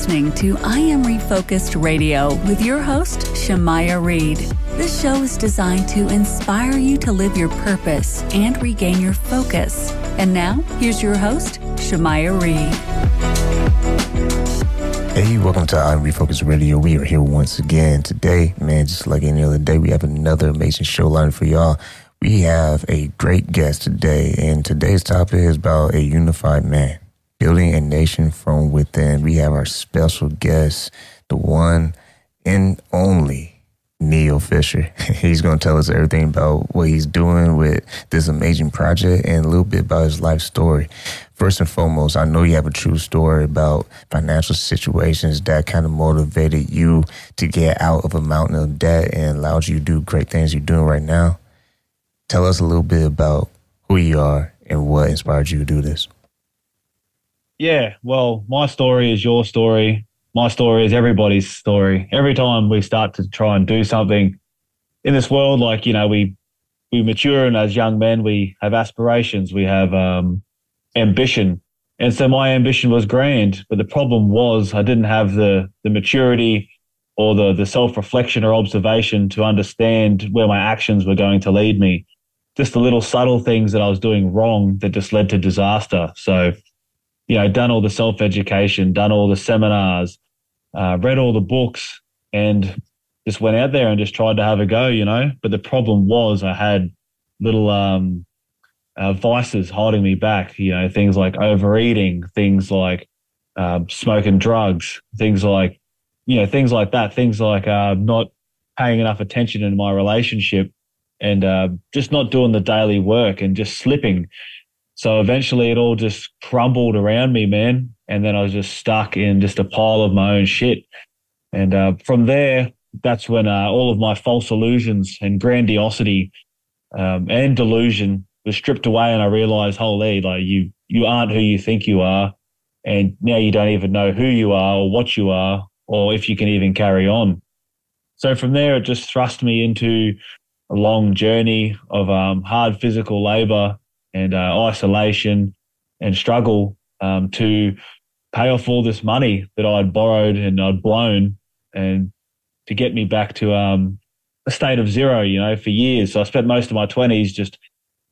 listening to I Am Refocused Radio with your host, Shamaya Reed. This show is designed to inspire you to live your purpose and regain your focus. And now, here's your host, Shamaya Reed. Hey, welcome to I Am Refocused Radio. We are here once again today. Man, just like any other day, we have another amazing show lined for y'all. We have a great guest today, and today's topic is about a unified man. Building a nation from within. We have our special guest, the one and only Neal Fisher. He's going to tell us everything about what he's doing with this amazing project and a little bit about his life story. First and foremost, I know you have a true story about financial situations that kind of motivated you to get out of a mountain of debt and allowed you to do great things you're doing right now. Tell us a little bit about who you are and what inspired you to do this. Yeah, well, my story is your story. My story is everybody's story. Every time we start to try and do something in this world, like, you know, we mature, and as young men, we have aspirations, we have ambition. And so my ambition was grand, but the problem was I didn't have the maturity or the self-reflection or observation to understand where my actions were going to lead me. Just the little subtle things that I was doing wrong that just led to disaster. So, you know, done all the self-education, done all the seminars, read all the books, and just went out there and just tried to have a go, you know. But the problem was I had little vices holding me back, you know, things like overeating, things like smoking drugs, things like, you know, things like that, things like not paying enough attention in my relationship and just not doing the daily work and just slipping. So eventually it all just crumbled around me, man. And then I was just stuck in just a pile of my own shit. And from there, that's when all of my false illusions and grandiosity and delusion was stripped away. And I realized, holy, like you aren't who you think you are. And now you don't even know who you are or what you are or if you can even carry on. So from there, it just thrust me into a long journey of hard physical labor and isolation and struggle to pay off all this money that I'd borrowed and I'd blown, and to get me back to a state of zero, you know, for years. So I spent most of my 20s just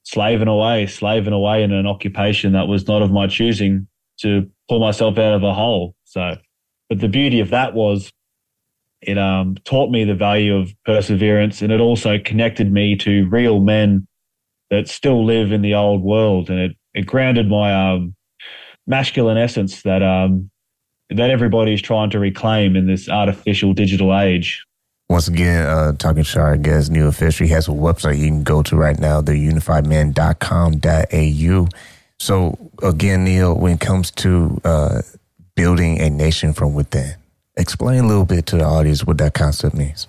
slaving away in an occupation that was not of my choosing to pull myself out of a hole. So, but the beauty of that was it taught me the value of perseverance, and it also connected me to real men that still live in the old world, and it grounded my masculine essence that everybody is trying to reclaim in this artificial digital age. Once again, talking to our guest, Neal Fisher. He has a website you can go to right now, theunifiedman.com.au. So again, Neal, when it comes to building a nation from within, explain a little bit to the audience what that concept means.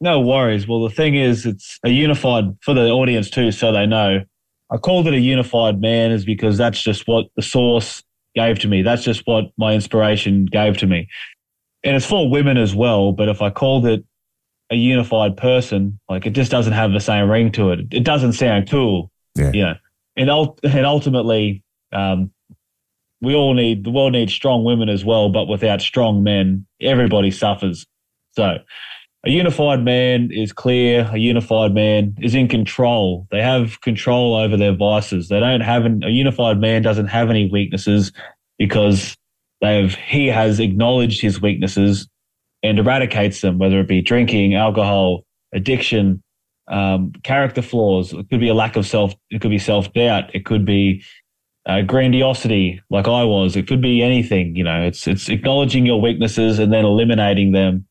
No worries. Well, the thing is, it's a unified, for the audience too, so they know. I called it a unified man is because that's just what the source gave to me. That's just what my inspiration gave to me. And it's for women as well, but if I called it a unified person, like, it just doesn't have the same ring to it. It doesn't sound cool. Yeah. You know? And ultimately, the world needs strong women as well, but without strong men, everybody suffers. So a unified man is clear. A unified man is in control. They have control over their vices. They don't have a unified man doesn't have any weaknesses because he has acknowledged his weaknesses and eradicates them, whether it be drinking, alcohol, addiction, character flaws. It could be a lack of it could be self-doubt. It could be grandiosity, like I was. It could be anything, you know. It's acknowledging your weaknesses and then eliminating them.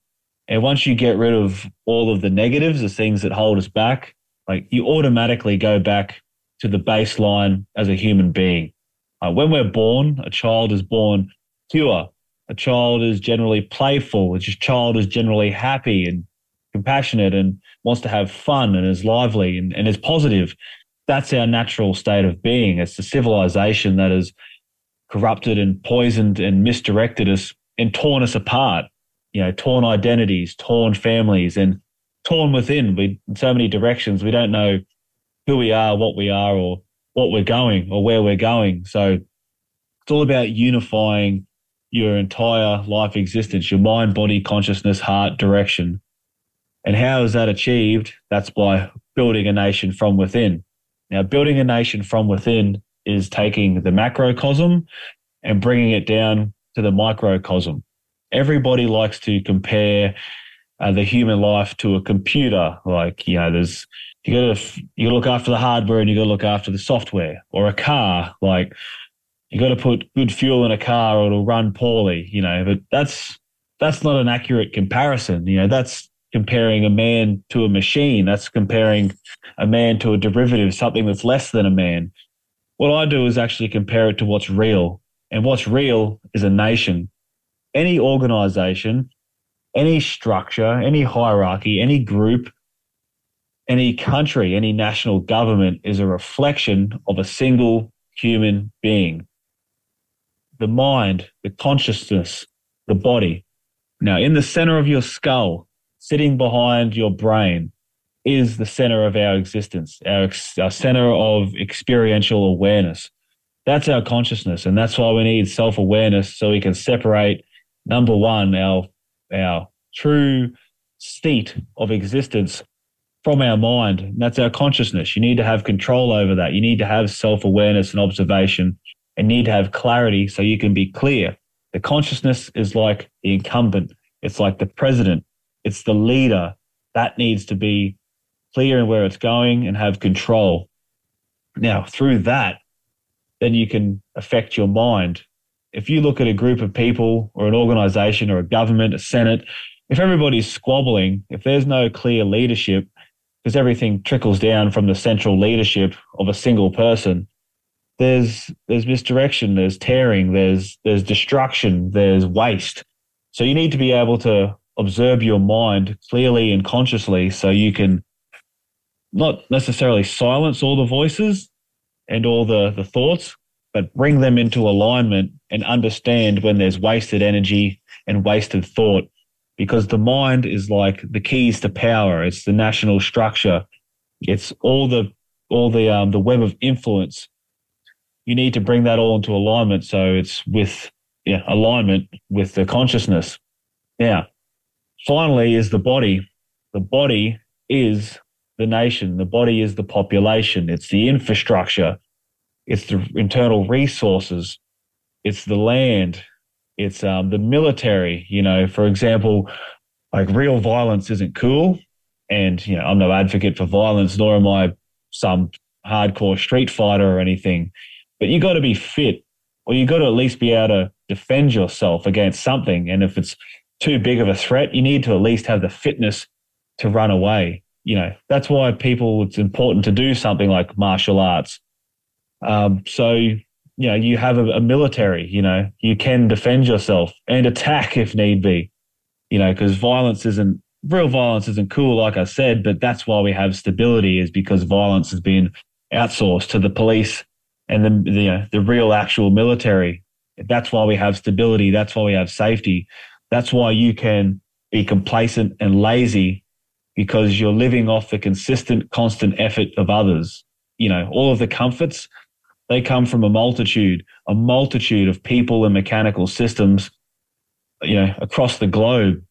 And once you get rid of all of the negatives, the things that hold us back, like, you automatically go back to the baseline as a human being. When we're born, a child is born pure. A child is generally playful. A child is generally happy and compassionate and wants to have fun and is lively and is positive. That's our natural state of being. It's the civilization that has corrupted and poisoned and misdirected us and torn us apart. You know, torn identities, torn families, and torn within. In so many directions, we don't know who we are, or what we're going, or where we're going. So it's all about unifying your entire life existence, your mind, body, consciousness, heart, direction. And how is that achieved? That's by building a nation from within. Now, building a nation from within is taking the macrocosm and bringing it down to the microcosm. Everybody likes to compare the human life to a computer. Like, you got to look after the hardware and you got to look after the software. Or a car, like you got to put good fuel in a car or it'll run poorly. But that's not an accurate comparison. That's comparing a man to a machine. That's comparing a man to a derivative, something that's less than a man. What I do is actually compare it to what's real. And what's real is a nation. Any organization, any structure, any hierarchy, any group, any country, any national government is a reflection of a single human being. The mind, the consciousness, the body. Now, in the center of your skull, sitting behind your brain, is the center of our existence, our center of experiential awareness. That's our consciousness, and that's why we need self-awareness so we can separate, number one, our true state of existence from our mind. And that's our consciousness. You need to have control over that. You need to have self-awareness and observation and need to have clarity so you can be clear. The consciousness is like the incumbent. It's like the president. It's the leader. That needs to be clear in where it's going and have control. Now, through that, then you can affect your mind. If you look at a group of people or an organization or a government, a senate, if everybody's squabbling, if there's no clear leadership, because everything trickles down from the central leadership of a single person, there's misdirection, there's tearing, there's destruction, there's waste. So you need to be able to observe your mind clearly and consciously so you can not necessarily silence all the voices and all the thoughts, but bring them into alignment and understand when there's wasted energy and wasted thought. Because the mind is like the keys to power. It's the national structure. It's all the web of influence. You need to bring that all into alignment. So it's with alignment with the consciousness. Now, finally is the body. The body is the nation. The body is the population. It's the infrastructure. It's the internal resources. It's the land. It's the military. For example, like real violence isn't cool. And, I'm no advocate for violence, nor am I some hardcore street fighter or anything. But you got to be fit, or you got to at least be able to defend yourself against something. And if it's too big of a threat, you need to at least have the fitness to run away. That's why it's important to do something like martial arts. You have a military, you can defend yourself and attack if need be, because real violence isn't cool, like I said, but that's why we have stability, is because violence has been outsourced to the police and the real actual military. That's why we have stability. That's why we have safety. That's why you can be complacent and lazy, because you're living off the consistent, constant effort of others. All of the comforts, they come from a multitude of people and mechanical systems, across the globe,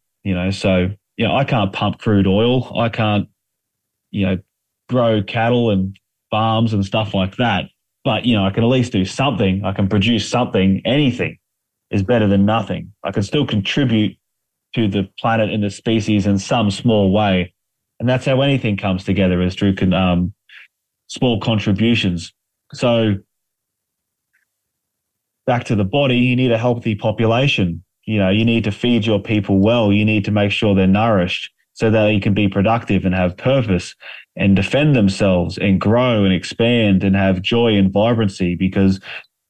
So, I can't pump crude oil. I can't, grow cattle and farms and stuff like that. But, I can at least do something. I can produce something. Anything is better than nothing. I can still contribute to the planet and the species in some small way. And that's how anything comes together, is through small contributions. So back to the body, you need a healthy population. You need to feed your people well. You need to make sure they're nourished so that they can be productive and have purpose and defend themselves and grow and expand and have joy and vibrancy, because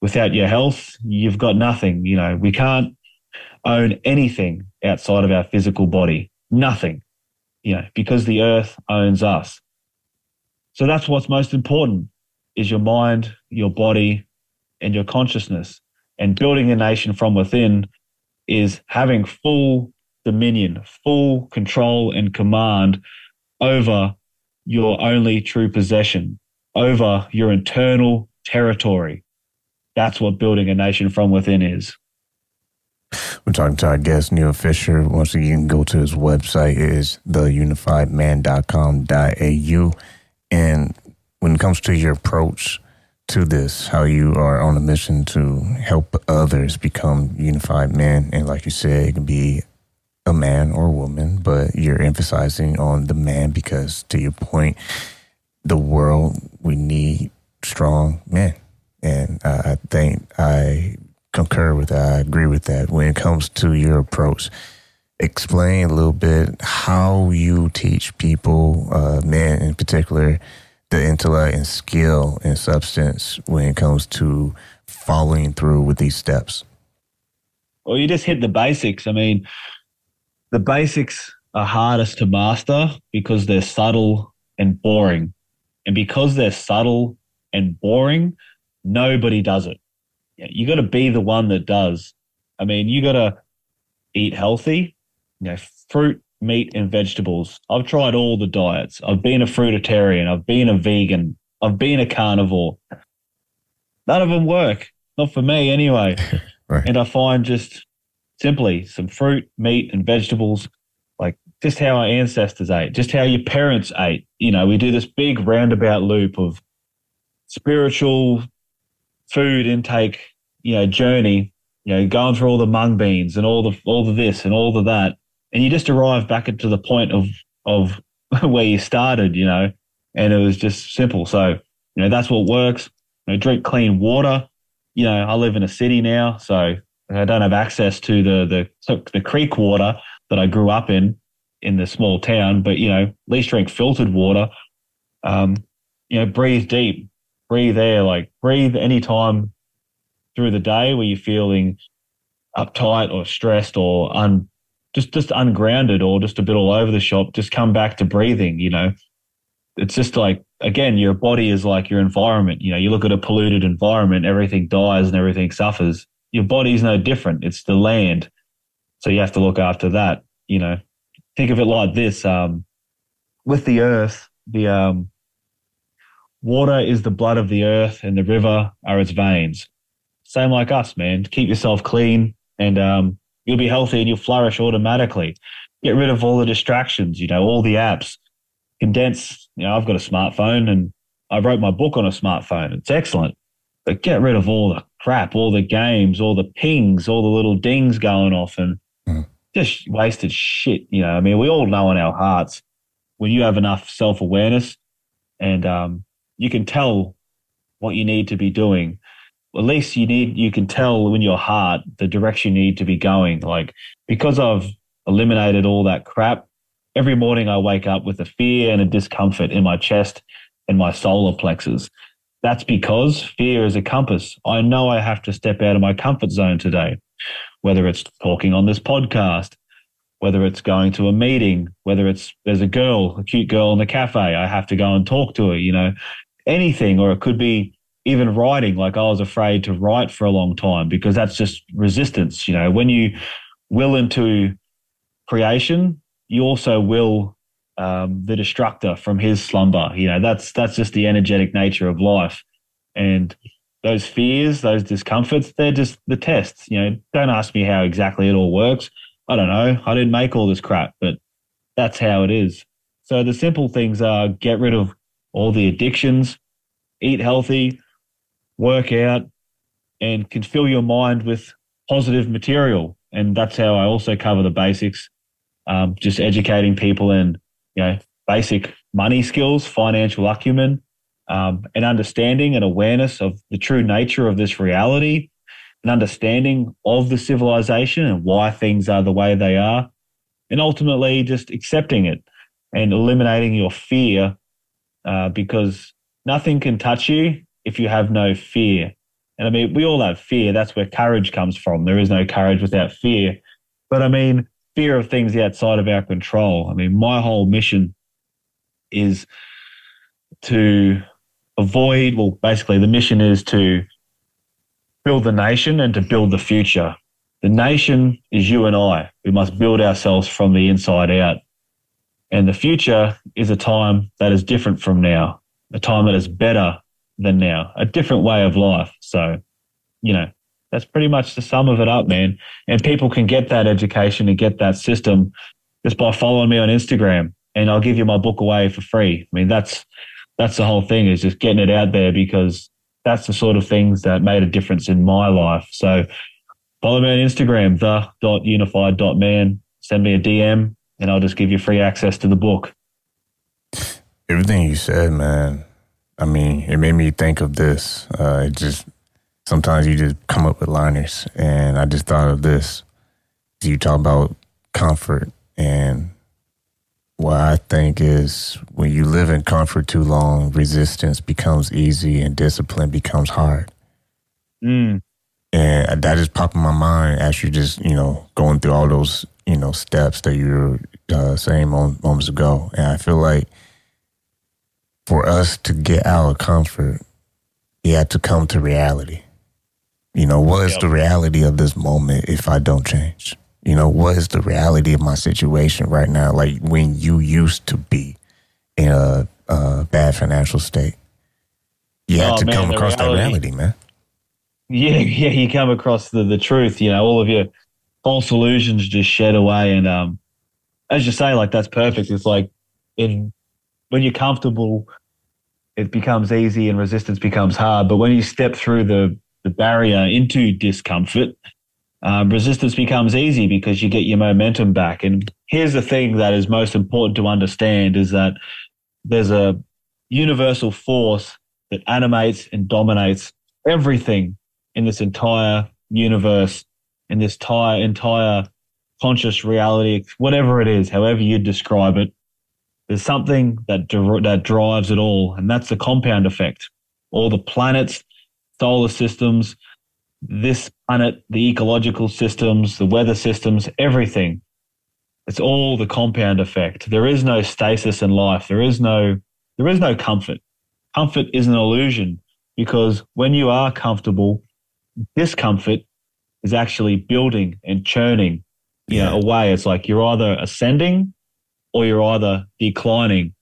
without your health, you've got nothing. We can't own anything outside of our physical body. Nothing, because the earth owns us. So that's what's most important, is your mind, your body, and your consciousness. And building a nation from within is having full dominion, full control and command over your only true possession, over your internal territory. That's what building a nation from within is. We're talking to our guest, Neal Fisher. Once again, you can go to his website. It is theunifiedman.com.au. And when it comes to your approach to this, how you are on a mission to help others become unified men, and like you said, it can be a man or a woman, but you're emphasizing on the man because, to your point, the world, we need strong men. And I think I concur with that. I agree with that. When it comes to your approach, explain a little bit how you teach people, men in particular, the intellect and skill and substance when it comes to following through with these steps. Well, you just hit the basics. I mean, the basics are hardest to master because they're subtle and boring. And because they're subtle and boring, nobody does it. You got to be the one that does. I mean, you got to eat healthy, fruit, meat, and vegetables. I've tried all the diets. I've been a fruitarian. I've been a vegan. I've been a carnivore. None of them work. Not for me anyway. Right. And I find just simply some fruit, meat, and vegetables, like just how our ancestors ate, just how your parents ate. We do this big roundabout loop of spiritual food intake, journey, going through all the mung beans and all the this and all of that. And you just arrive back to the point of where you started, and it was just simple. So, that's what works. Drink clean water. I live in a city now, so I don't have access to the creek water that I grew up in the small town, but, at least drink filtered water. Breathe deep. Breathe air, breathe anytime through the day where you're feeling uptight or stressed or just ungrounded or just a bit all over the shop. Just come back to breathing, It's just again, your body is like your environment. You look at a polluted environment, everything dies and everything suffers. Your body's no different. It's the land. So you have to look after that, Think of it like this. With the earth, the water is the blood of the earth and the river are its veins. Same like us, man. Keep yourself clean and you'll be healthy and you'll flourish automatically. Get rid of all the distractions, all the apps. Condense, I've got a smartphone and I wrote my book on a smartphone. It's excellent. But get rid of all the crap, all the games, all the pings, all the little dings going off and just wasted shit. We all know in our hearts when you have enough self-awareness and you can tell what you need to be doing. At least you can tell in your heart the direction you need to be going. Because I've eliminated all that crap, every morning I wake up with a fear and a discomfort in my chest and my solar plexus. That's because fear is a compass. I know I have to step out of my comfort zone today, whether it's talking on this podcast, whether it's going to a meeting, whether there's a cute girl in the cafe, I have to go and talk to her, anything, or it could be even writing. I was afraid to write for a long time because that's just resistance. When you will into creation, you also will the destructor from his slumber. That's just the energetic nature of life. And those fears, those discomforts, they're just the tests. Don't ask me how exactly it all works. I don't know. I didn't make all this crap, but that's how it is. So the simple things are get rid of all the addictions, eat healthy, work out, and can fill your mind with positive material. And that's how I also cover the basics, just educating people in, basic money skills, financial acumen, and understanding and awareness of the true nature of this reality, an understanding of the civilization and why things are the way they are, and ultimately just accepting it and eliminating your fear, because nothing can touch you if you have no fear. And we all have fear. That's where courage comes from. There is no courage without fear. But fear of things outside of our control. My whole mission is to avoid, basically the mission is to build the nation and to build the future. The nation is you and I. We must build ourselves from the inside out. And the future is a time that is different from now, a time that is better than now, a different way of life. So, That's pretty much the sum of it up, man. And people can get that education and get that system just by following me on Instagram, and I'll give you my book away for free. I mean, that's the whole thing, is just getting it out there, because that's the sort of things that made a difference in my life. So follow me on Instagram, the.unified.man. Send me a DM and I'll just give you free access to the book. Everything you said, man, I mean, it made me think of this. Sometimes you just come up with liners, and I just thought of this. You talk about comfort, and what I think is when you live in comfort too long, resistance becomes easy and discipline becomes hard. And that just popped in my mind as you're just, going through all those, steps that you were saying moments ago. And I feel like for us to get out of comfort, you have to come to reality. What is the reality of this moment if I don't change? What is the reality of my situation right now? Like when you used to be in a bad financial state, you have to come across that reality, man. Yeah, you come across the truth. All of your false illusions just shed away, and as you say, like that's perfect. It's like when you're comfortable, it becomes easy and resistance becomes hard. But when you step through the barrier into discomfort, resistance becomes easy because you get your momentum back. And here's the thing that is most important to understand is that there's a universal force that animates and dominates everything in this entire universe, in this entire conscious reality, whatever it is, however you describe it. There's something that drives it all, and that's the compound effect. All the planets, solar systems, this planet, the ecological systems, the weather systems, everything. It's all the compound effect. There is no stasis in life. There is no comfort. Comfort is an illusion, because when you are comfortable, discomfort is actually building and churning, away. It's like you're either ascending or you're either declining.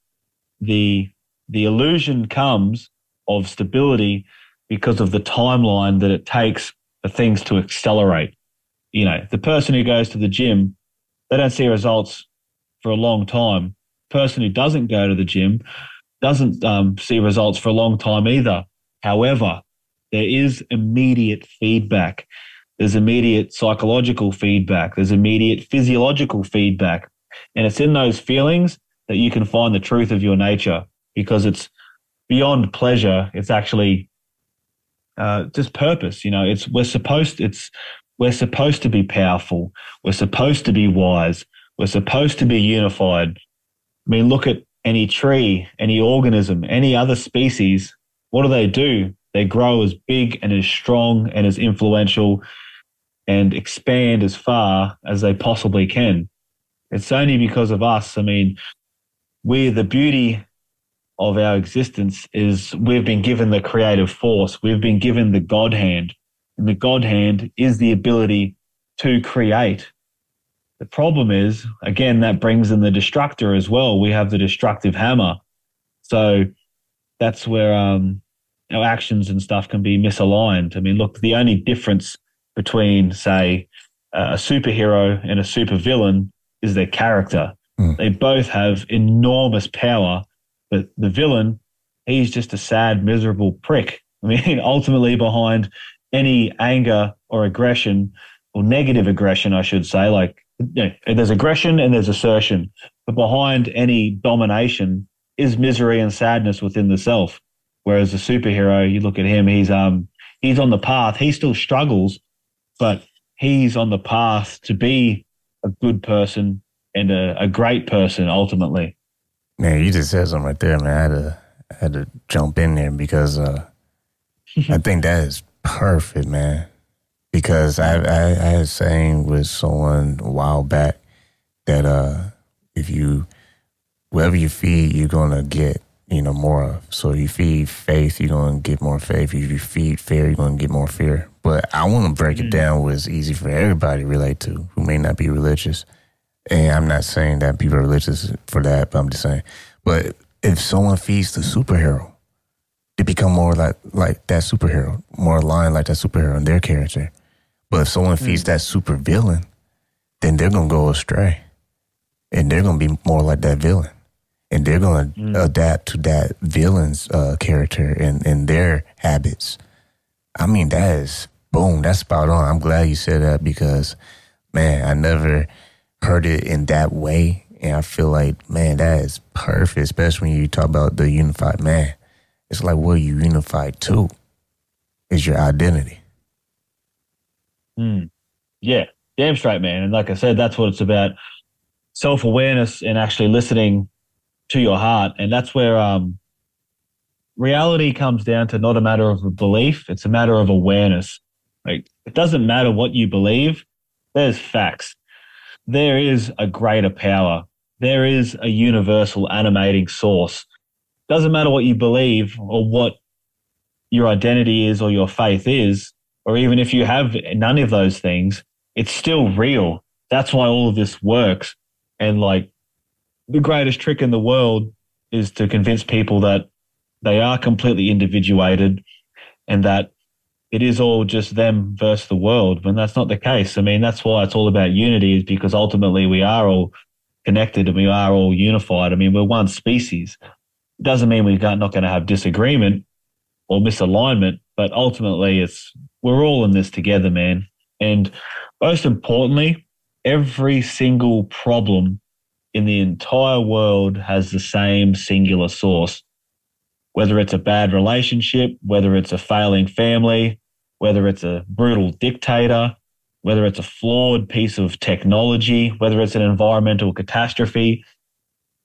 The illusion comes of stability because of the timeline that it takes for things to accelerate. The person who goes to the gym, they don't see results for a long time. The person who doesn't go to the gym doesn't see results for a long time either. However, there is immediate feedback. There's immediate psychological feedback. There's immediate physiological feedback. And it's in those feelings that you can find the truth of your nature, because it's beyond pleasure. It's actually just purpose. We're supposed to be powerful. We're supposed to be wise. We're supposed to be unified. I mean, look at any tree, any organism, any other species. What do? They grow as big and as strong and as influential and expand as far as they possibly can. It's only because of us. I mean, the beauty of our existence is we've been given the creative force. We've been given the God hand. And the God hand is the ability to create. The problem is, again, that brings in the destructor as well. We have the destructive hammer. So that's where our actions and stuff can be misaligned. I mean, look, the only difference between, say, a superhero and a supervillain is their character. They both have enormous power, but the villain, he's just a sad, miserable prick. I mean, ultimately behind any anger or aggression, or negative aggression, I should say, like, there's aggression and there's assertion, but behind any domination is misery and sadness within the self. Whereas a superhero, you look at him, he's on the path. He still struggles, but he's on the path to be a good person and a great person ultimately. Man, you just said something right there, man. I had to jump in there because I think that is perfect, man. Because I had saying with someone a while back that whatever you feed, you're gonna get more of. So you feed faith, you're gonna get more faith. If you feed fear, you're gonna get more fear. But I want to break it down where it's easy for everybody to relate to who may not be religious. And I'm not saying that people are religious for that, but I'm just saying. But if someone feeds the superhero, They become more like that superhero, more aligned like that superhero in their character. But if someone feeds that super villain, then they're going to go astray. And they're going to be more like that villain. And they're going to adapt to that villain's character and their habits. I mean, that is, boom, that's spot on. I'm glad you said that because, man, I never heard it in that way. And I feel like, man, that is perfect, especially when you talk about the unified man. It's like what you unified to is your identity. Yeah, damn straight, man. And like I said, that's what it's about. Self-awareness and actually listening to your heart. And that's where reality comes down to not a matter of a belief. It's a matter of awareness. Like, it doesn't matter what you believe. There's facts. There is a greater power. There is a universal animating source. Doesn't matter what you believe or what your identity is or your faith is, or even if you have none of those things, it's still real. That's why all of this works. And like the greatest trick in the world is to convince people that they are completely individuated and that it is all just them versus the world, when that's not the case. I mean, that's why it's all about unity, is because ultimately we are all connected and we are all unified. I mean, we're one species. It doesn't mean we're not going to have disagreement or misalignment, but ultimately we're all in this together, man. And most importantly, every single problem in the entire world has the same singular source. Whether it's a bad relationship, whether it's a failing family, whether it's a brutal dictator, whether it's a flawed piece of technology, whether it's an environmental catastrophe,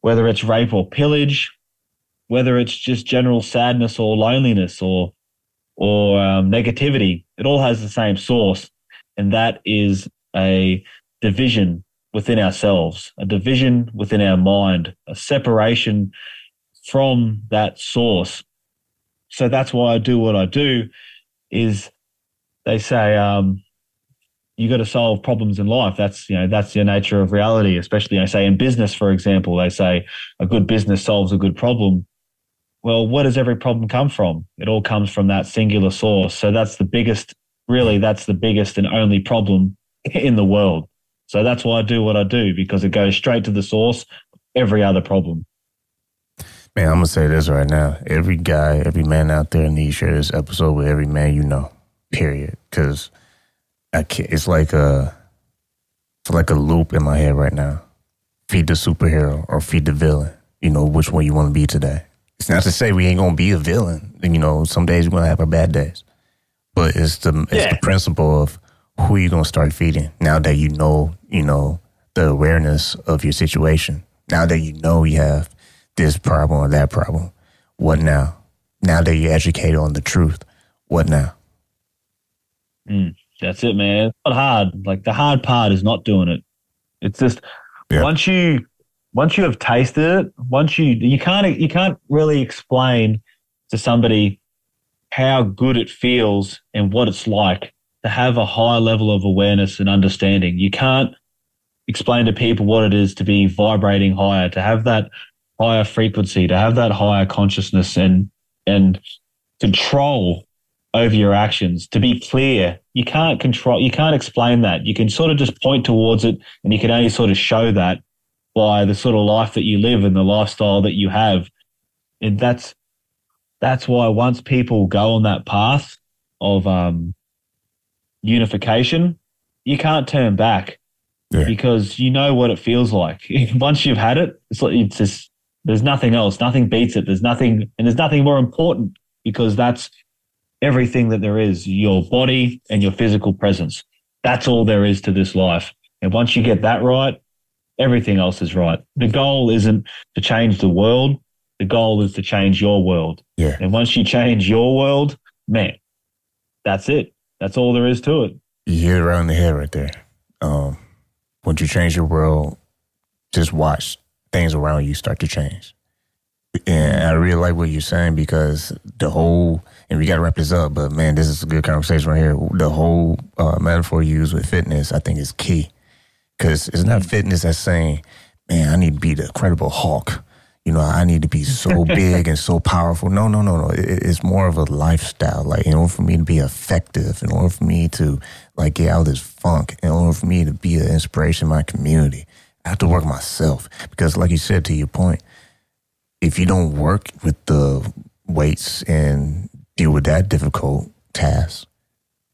whether it's rape or pillage, whether it's just general sadness or loneliness or negativity, it all has the same source. And that is a division within ourselves, a division within our mind, a separation from that source. So that's why I do what I do. Is they say you got to solve problems in life. That's the nature of reality. Especially, I say in business, for example, they say a good business solves a good problem. Well, where does every problem come from? It all comes from that singular source. So that's the biggest and only problem in the world. So that's why I do what I do, because it goes straight to the source, every other problem. Man, I'm going to say this right now. Every guy, every man out there needs to share this episode with every man you know, period. Because it's like a loop in my head right now. Feed the superhero or feed the villain. You know, which one you want to be today. It's not to say we ain't going to be a villain. You know, some days we're going to have our bad days. But it's the principle of who you're going to start feeding now that you know, the awareness of your situation. Now that you know you have this problem or that problem. What now? Now that you're educated on the truth, what now? That's it, man. It's not hard. Like, the hard part is not doing it. It's just once you have tasted it, you can't really explain to somebody how good it feels and what it's like to have a high level of awareness and understanding. You can't explain to people what it is to be vibrating higher, to have that higher frequency, to have that higher consciousness and control over your actions, to be clear. You can't explain that. You can sort of just point towards it, and you can only sort of show that by the sort of life that you live and the lifestyle that you have. And that's why once people go on that path of unification, you can't turn back because you know what it feels like. Once you've had it, it's just, there's nothing else. Nothing beats it. There's nothing more important, because that's everything that there is, your body and your physical presence. That's all there is to this life. And once you get that right, everything else is right. The goal isn't to change the world. The goal is to change your world. Yeah. And once you change your world, man, that's it. That's all there is to it. You hit it right on the head right there. Once you change your world, just watch things around you start to change. And I really like what you're saying, because and we got to wrap this up, but man, this is a good conversation right here. The whole metaphor you use with fitness, I think, is key. Because it's not fitness that's saying, man, I need to be the Incredible Hulk. I need to be so big and so powerful. No. It's more of a lifestyle. Like, in order for me to be effective, in order for me to like get out of this funk, in order for me to be an inspiration in my community, I have to work myself. Because like you said, to your point, if you don't work with the weights and deal with that difficult task,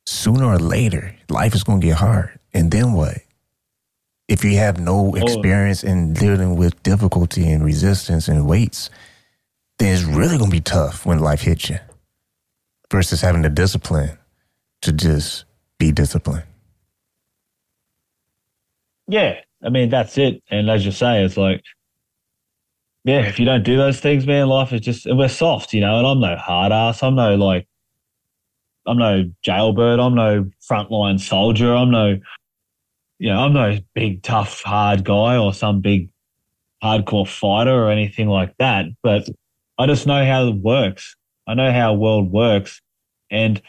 sooner or later, life is going to get hard. And then what? If you have no experience in dealing with difficulty and resistance and weights, then it's really going to be tough when life hits you versus having the discipline to just be disciplined. Yeah, I mean, that's it. And as you say, it's like, yeah, if you don't do those things, man, life is just, we're soft, and I'm no hard ass. I'm no jailbird. I'm no frontline soldier. I'm no big, tough, hard guy or some big hardcore fighter or anything like that. But I just know how it works. I know how the world works. And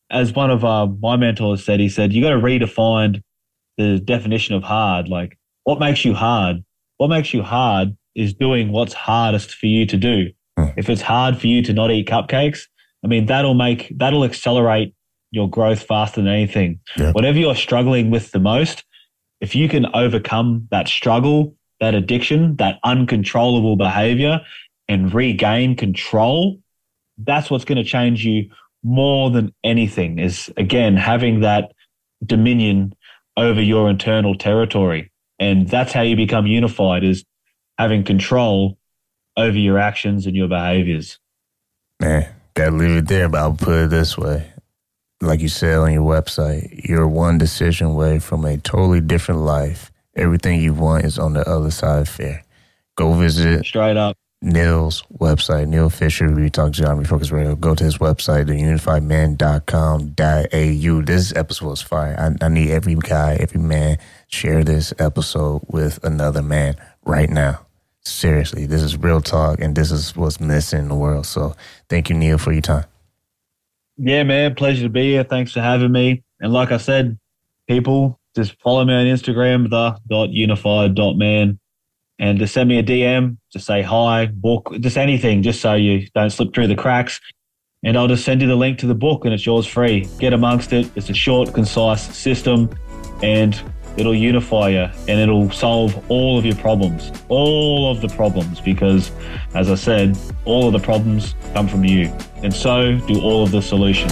as one of my mentors said, he said, you got to redefine the definition of hard. Like, what makes you hard? What makes you hard is doing what's hardest for you to do. If it's hard for you to not eat cupcakes, I mean, that'll accelerate your growth faster than anything. Yeah. Whatever you're struggling with the most, if you can overcome that struggle, that addiction, that uncontrollable behavior, and regain control, that's what's going to change you more than anything, is, again, having that dominion over your internal territory. And that's how you become unified, is having control over your actions and your behaviors. Man, gotta leave it there, but I'll put it this way. Like you said on your website, you're one decision away from a totally different life. Everything you want is on the other side of fear. Go visit straight up Neal's website, Neal Fisher, we talk to John Refocus Radio. Go to his website, theunifiedman.com.au. This episode is fire. I need every guy, every man, share this episode with another man right now. Seriously, this is real talk, and this is what's missing in the world. So thank you, Neal, for your time. Yeah, man, pleasure to be here. Thanks for having me. And like I said, people, just follow me on Instagram, the.unified.man. And just send me a DM, just say hi, book, just anything, just so you don't slip through the cracks. And I'll just send you the link to the book, and it's yours free. Get amongst it. It's a short, concise system, and it'll unify you, and it'll solve all of your problems, all of the problems, because, as I said, all of the problems come from you. And so do all of the solutions.